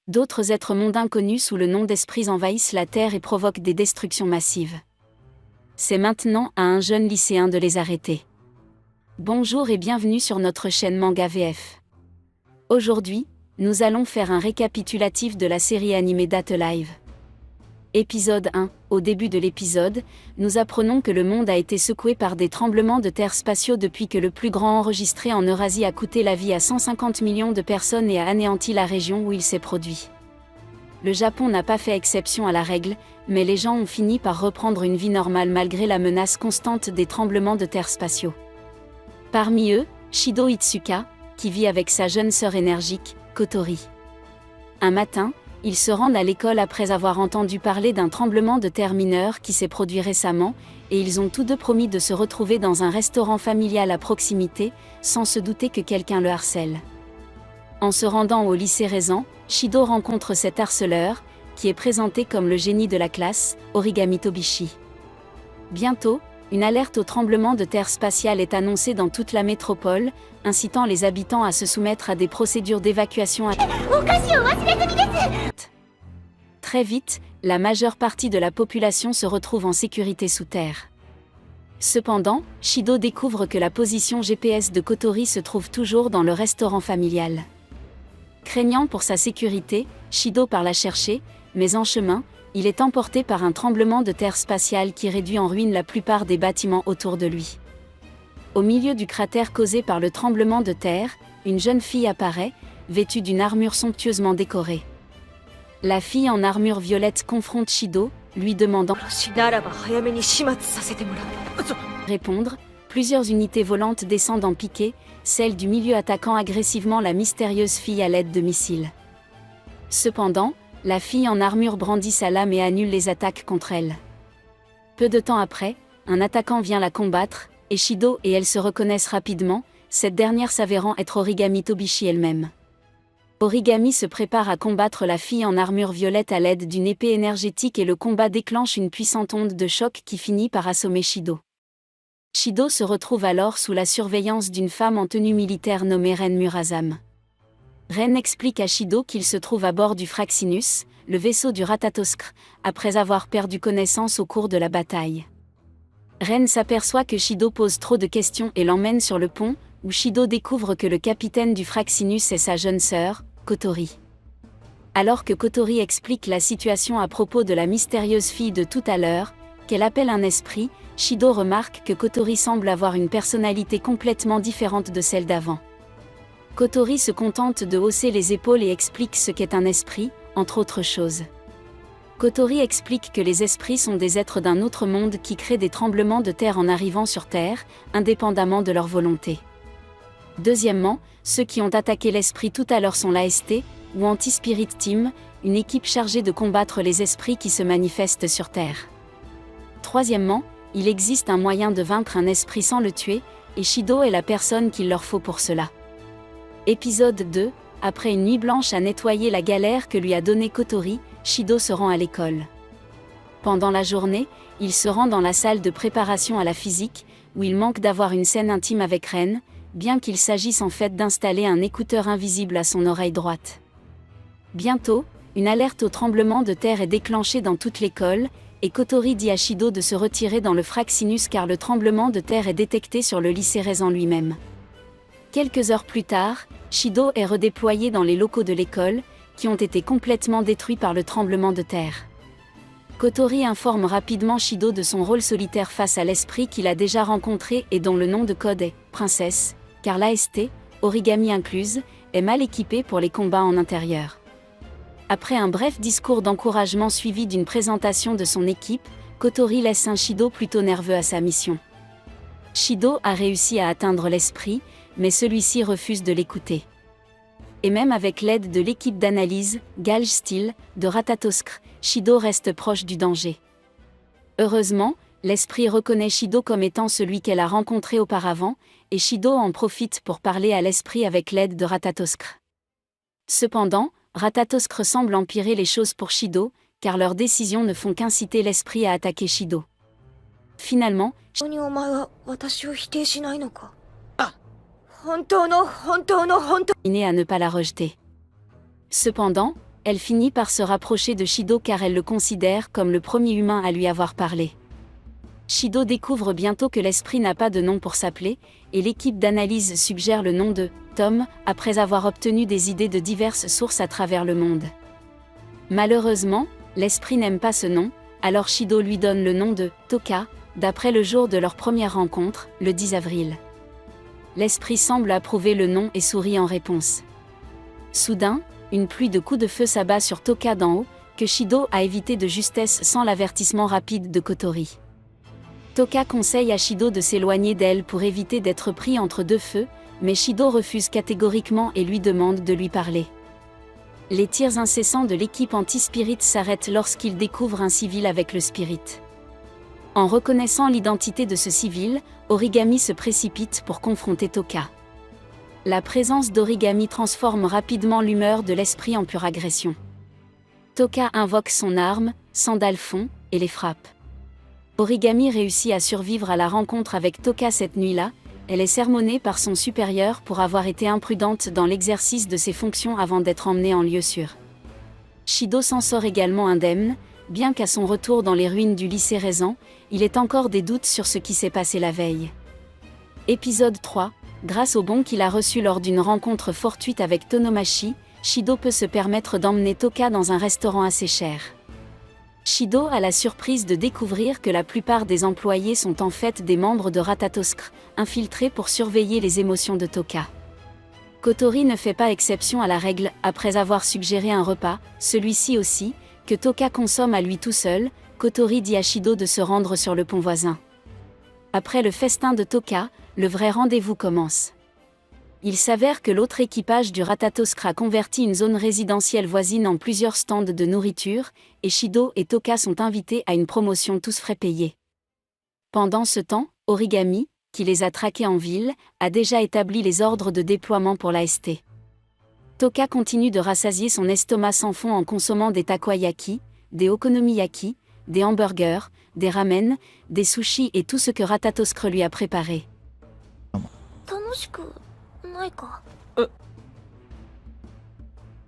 D'autres êtres mondains connus sous le nom d'esprits envahissent la Terre et provoquent des destructions massives. C'est maintenant à un jeune lycéen de les arrêter. Bonjour et bienvenue sur notre chaîne Manga VF. Aujourd'hui, nous allons faire un récapitulatif de la série animée Date Live. Épisode 1. Au début de l'épisode, nous apprenons que le monde a été secoué par des tremblements de terre spatiaux depuis que le plus grand enregistré en Eurasie a coûté la vie à 150 millions de personnes et a anéanti la région où il s'est produit. Le Japon n'a pas fait exception à la règle, mais les gens ont fini par reprendre une vie normale malgré la menace constante des tremblements de terre spatiaux. Parmi eux, Shido Itsuka, qui vit avec sa jeune sœur énergique, Kotori. Un matin, ils se rendent à l'école après avoir entendu parler d'un tremblement de terre mineur qui s'est produit récemment, et ils ont tous deux promis de se retrouver dans un restaurant familial à proximité, sans se douter que quelqu'un le harcèle. En se rendant au lycée Raisin, Shido rencontre cet harceleur, qui est présenté comme le génie de la classe, Origami Tobishi. Bientôt, une alerte au tremblement de terre spatial est annoncée dans toute la métropole, incitant les habitants à se soumettre à des procédures d'évacuation. Très vite, la majeure partie de la population se retrouve en sécurité sous terre. Cependant, Shido découvre que la position GPS de Kotori se trouve toujours dans le restaurant familial. Craignant pour sa sécurité, Shido part la chercher, mais en chemin, il est emporté par un tremblement de terre spatial qui réduit en ruine la plupart des bâtiments autour de lui. Au milieu du cratère causé par le tremblement de terre, une jeune fille apparaît, vêtue d'une armure somptueusement décorée. La fille en armure violette confronte Shido, lui demandant répondre. Plusieurs unités volantes descendent en piqué, celle du milieu attaquant agressivement la mystérieuse fille à l'aide de missiles. Cependant, la fille en armure brandit sa lame et annule les attaques contre elle. Peu de temps après, un attaquant vient la combattre, et Shido et elle se reconnaissent rapidement, cette dernière s'avérant être Origami Tobishi elle-même. Origami se prépare à combattre la fille en armure violette à l'aide d'une épée énergétique et le combat déclenche une puissante onde de choc qui finit par assommer Shido. Shido se retrouve alors sous la surveillance d'une femme en tenue militaire nommée Ren Murazam. Ren explique à Shido qu'il se trouve à bord du Fraxinus, le vaisseau du Ratatoskr, après avoir perdu connaissance au cours de la bataille. Ren s'aperçoit que Shido pose trop de questions et l'emmène sur le pont, où Shido découvre que le capitaine du Fraxinus est sa jeune sœur, Kotori. Alors que Kotori explique la situation à propos de la mystérieuse fille de tout à l'heure, qu'elle appelle un esprit, Shido remarque que Kotori semble avoir une personnalité complètement différente de celle d'avant. Kotori se contente de hausser les épaules et explique ce qu'est un esprit, entre autres choses. Kotori explique que les esprits sont des êtres d'un autre monde qui créent des tremblements de terre en arrivant sur Terre, indépendamment de leur volonté. Deuxièmement, ceux qui ont attaqué l'esprit tout à l'heure sont l'AST, ou Anti-Spirit Team, une équipe chargée de combattre les esprits qui se manifestent sur Terre. Troisièmement, il existe un moyen de vaincre un esprit sans le tuer, et Shido est la personne qu'il leur faut pour cela. Épisode 2. Après une nuit blanche à nettoyer la galère que lui a donnée Kotori, Shido se rend à l'école. Pendant la journée, il se rend dans la salle de préparation à la physique, où il manque d'avoir une scène intime avec Ren, bien qu'il s'agisse en fait d'installer un écouteur invisible à son oreille droite. Bientôt, une alerte au tremblement de terre est déclenchée dans toute l'école, et Kotori dit à Shido de se retirer dans le Fraxinus car le tremblement de terre est détecté sur le lycée Raisin lui-même. Quelques heures plus tard, Shido est redéployé dans les locaux de l'école, qui ont été complètement détruits par le tremblement de terre. Kotori informe rapidement Shido de son rôle solitaire face à l'esprit qu'il a déjà rencontré et dont le nom de code est « Princesse », car l'AST, Origami incluse, est mal équipée pour les combats en intérieur. Après un bref discours d'encouragement suivi d'une présentation de son équipe, Kotori laisse un Shido plutôt nerveux à sa mission. Shido a réussi à atteindre l'esprit, mais celui-ci refuse de l'écouter. Et même avec l'aide de l'équipe d'analyse, Galge Steel, de Ratatoskr, Shido reste proche du danger. Heureusement, l'esprit reconnaît Shido comme étant celui qu'elle a rencontré auparavant, et Shido en profite pour parler à l'esprit avec l'aide de Ratatoskr. Cependant, Ratatoskr semble empirer les choses pour Shido, car leurs décisions ne font qu'inciter l'esprit à attaquer Shido. Finalement, à ne pas la rejeter. Cependant, elle finit par se rapprocher de Shido car elle le considère comme le premier humain à lui avoir parlé. Shido découvre bientôt que l'esprit n'a pas de nom pour s'appeler, et l'équipe d'analyse suggère le nom de Tom, après avoir obtenu des idées de diverses sources à travers le monde. Malheureusement, l'esprit n'aime pas ce nom, alors Shido lui donne le nom de Toka, d'après le jour de leur première rencontre, le 10 avril. L'esprit semble approuver le nom et sourit en réponse. Soudain, une pluie de coups de feu s'abat sur Toka d'en haut, que Shido a évité de justesse sans l'avertissement rapide de Kotori. Toka conseille à Shido de s'éloigner d'elle pour éviter d'être pris entre deux feux, mais Shido refuse catégoriquement et lui demande de lui parler. Les tirs incessants de l'équipe anti-spirit s'arrêtent lorsqu'ils découvrent un civil avec le spirit. En reconnaissant l'identité de ce civil, Origami se précipite pour confronter Toka. La présence d'Origami transforme rapidement l'humeur de l'esprit en pure agression. Toka invoque son arme, Sandal fond, et les frappe. Origami réussit à survivre à la rencontre avec Toka cette nuit-là, elle est sermonnée par son supérieur pour avoir été imprudente dans l'exercice de ses fonctions avant d'être emmenée en lieu sûr. Shido s'en sort également indemne, bien qu'à son retour dans les ruines du lycée Raisin, il ait encore des doutes sur ce qui s'est passé la veille. Épisode 3. Grâce au bon qu'il a reçu lors d'une rencontre fortuite avec Tonomachi, Shido peut se permettre d'emmener Toka dans un restaurant assez cher. Shido a la surprise de découvrir que la plupart des employés sont en fait des membres de Ratatoskr, infiltrés pour surveiller les émotions de Toka. Kotori ne fait pas exception à la règle, après avoir suggéré un repas, celui-ci aussi, que Toka consomme à lui tout seul. Kotori dit à Shido de se rendre sur le pont voisin. Après le festin de Toka, le vrai rendez-vous commence. Il s'avère que l'autre équipage du Ratatoskr a converti une zone résidentielle voisine en plusieurs stands de nourriture, et Shido et Toka sont invités à une promotion tous frais payés. Pendant ce temps, Origami, qui les a traqués en ville, a déjà établi les ordres de déploiement pour l'AST. Toka continue de rassasier son estomac sans fond en consommant des takoyaki, des okonomiyaki, des hamburgers, des ramen, des sushis et tout ce que Ratatoskr lui a préparé.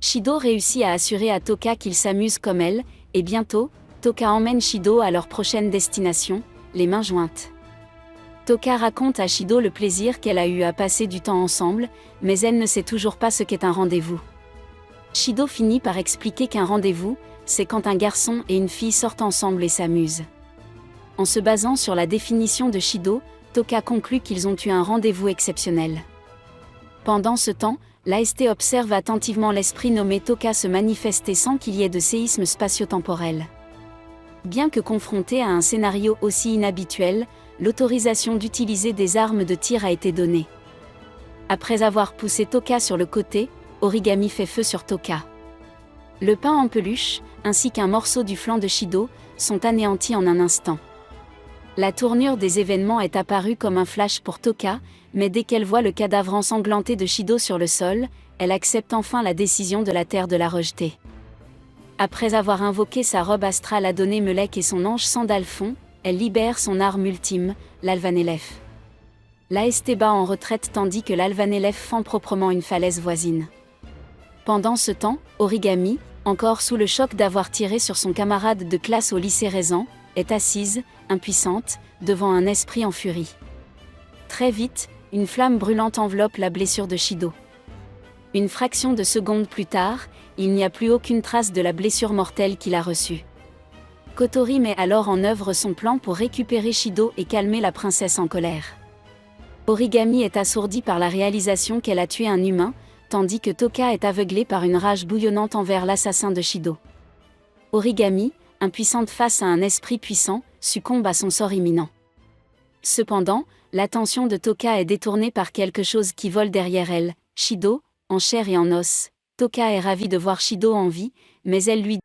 Shido réussit à assurer à Toka qu'il s'amuse comme elle, et bientôt, Toka emmène Shido à leur prochaine destination, les mains jointes. Toka raconte à Shido le plaisir qu'elle a eu à passer du temps ensemble, mais elle ne sait toujours pas ce qu'est un rendez-vous. Shido finit par expliquer qu'un rendez-vous, c'est quand un garçon et une fille sortent ensemble et s'amusent. En se basant sur la définition de Shido, Toka conclut qu'ils ont eu un rendez-vous exceptionnel. Pendant ce temps, l'AST observe attentivement l'esprit nommé Toka se manifester sans qu'il y ait de séisme spatio-temporel. Bien que confronté à un scénario aussi inhabituel, l'autorisation d'utiliser des armes de tir a été donnée. Après avoir poussé Toka sur le côté, Origami fait feu sur Toka. Le pain en peluche, ainsi qu'un morceau du flanc de Shido, sont anéantis en un instant. La tournure des événements est apparue comme un flash pour Toka, mais dès qu'elle voit le cadavre ensanglanté de Shido sur le sol, elle accepte enfin la décision de la Terre de la rejeter. Après avoir invoqué sa robe astrale à donner Melek et son ange Sandal fond, elle libère son arme ultime, l'Alvanelef. L'AST bat en retraite tandis que l'Alvanelef fend proprement une falaise voisine. Pendant ce temps, Origami, encore sous le choc d'avoir tiré sur son camarade de classe au lycée Raisin, est assise, impuissante, devant un esprit en furie. Très vite, une flamme brûlante enveloppe la blessure de Shido. Une fraction de seconde plus tard, il n'y a plus aucune trace de la blessure mortelle qu'il a reçue. Kotori met alors en œuvre son plan pour récupérer Shido et calmer la princesse en colère. Origami est assourdie par la réalisation qu'elle a tué un humain, tandis que Toka est aveuglée par une rage bouillonnante envers l'assassin de Shido. Origami, impuissante face à un esprit puissant, succombe à son sort imminent. Cependant, l'attention de Toka est détournée par quelque chose qui vole derrière elle, Shido, en chair et en os. Toka est ravie de voir Shido en vie, mais elle lui dit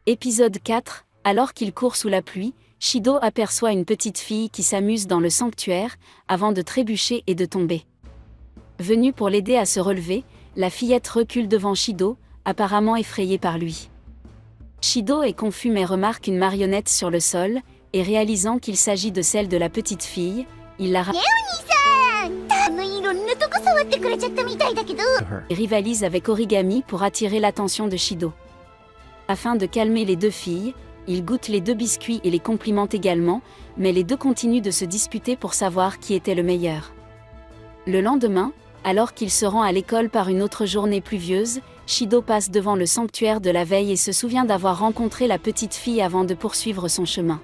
Épisode 4. Alors qu'il court sous la pluie, Shido aperçoit une petite fille qui s'amuse dans le sanctuaire, avant de trébucher et de tomber. Venue pour l'aider à se relever, la fillette recule devant Shido, apparemment effrayée par lui. Shido est confus mais remarque une marionnette sur le sol, et réalisant qu'il s'agit de celle de la petite fille, il la et rivalise avec Origami pour attirer l'attention de Shido. Afin de calmer les deux filles, il goûte les deux biscuits et les complimente également, mais les deux continuent de se disputer pour savoir qui était le meilleur. Le lendemain, alors qu'il se rend à l'école par une autre journée pluvieuse, Shido passe devant le sanctuaire de la veille et se souvient d'avoir rencontré la petite fille avant de poursuivre son chemin.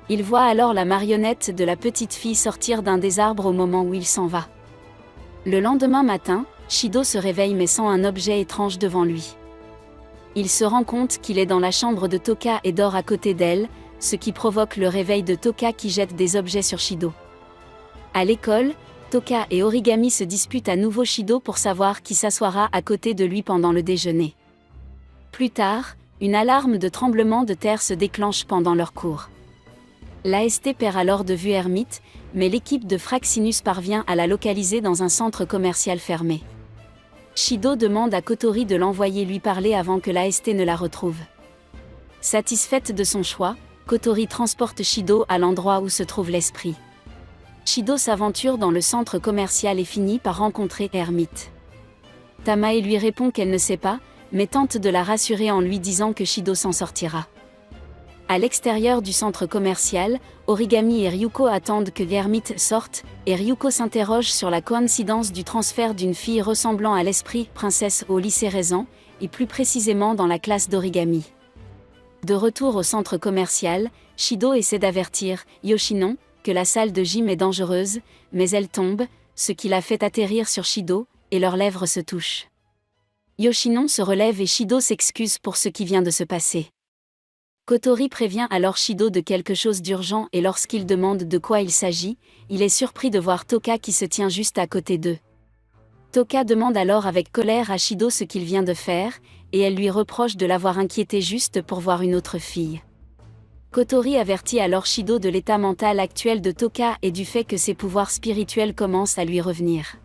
Il voit alors la marionnette de la petite fille sortir d'un des arbres au moment où il s'en va. Le lendemain matin, Shido se réveille mais sent un objet étrange devant lui. Il se rend compte qu'il est dans la chambre de Toka et dort à côté d'elle, ce qui provoque le réveil de Toka qui jette des objets sur Shido. À l'école, Toka et Origami se disputent à nouveau Shido pour savoir qui s'assoira à côté de lui pendant le déjeuner. Plus tard, une alarme de tremblement de terre se déclenche pendant leur cours. L'AST perd alors de vue Hermite, mais l'équipe de Fraxinus parvient à la localiser dans un centre commercial fermé. Shido demande à Kotori de l'envoyer lui parler avant que l'AST ne la retrouve. Satisfaite de son choix, Kotori transporte Shido à l'endroit où se trouve l'esprit. Shido s'aventure dans le centre commercial et finit par rencontrer Hermite. Tamae lui répond qu'elle ne sait pas, mais tente de la rassurer en lui disant que Shido s'en sortira. À l'extérieur du centre commercial, Origami et Ryuko attendent que Hermite sorte, et Ryuko s'interroge sur la coïncidence du transfert d'une fille ressemblant à l'esprit princesse au lycée Raisin, et plus précisément dans la classe d'Origami. De retour au centre commercial, Shido essaie d'avertir Yoshinon que la salle de gym est dangereuse, mais elle tombe, ce qui la fait atterrir sur Shido, et leurs lèvres se touchent. Yoshinon se relève et Shido s'excuse pour ce qui vient de se passer. Kotori prévient alors Shido de quelque chose d'urgent et lorsqu'il demande de quoi il s'agit, il est surpris de voir Toka qui se tient juste à côté d'eux. Toka demande alors avec colère à Shido ce qu'il vient de faire, et elle lui reproche de l'avoir inquiété juste pour voir une autre fille. Kotori avertit alors Shido de l'état mental actuel de Toka et du fait que ses pouvoirs spirituels commencent à lui revenir.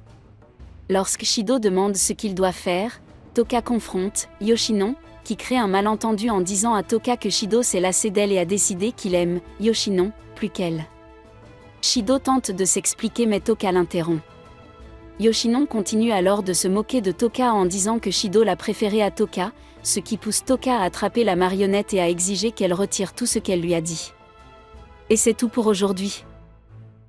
Lorsque Shido demande ce qu'il doit faire, Toka confronte Yoshinon, qui crée un malentendu en disant à Toka que Shido s'est lassé d'elle et a décidé qu'il aime Yoshinon plus qu'elle. Shido tente de s'expliquer mais Toka l'interrompt. Yoshinon continue alors de se moquer de Toka en disant que Shido l'a préférée à Toka, ce qui pousse Toka à attraper la marionnette et à exiger qu'elle retire tout ce qu'elle lui a dit. Et c'est tout pour aujourd'hui.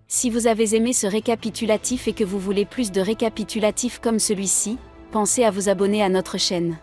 Si vous avez aimé ce récapitulatif et que vous voulez plus de récapitulatifs comme celui-ci, pensez à vous abonner à notre chaîne.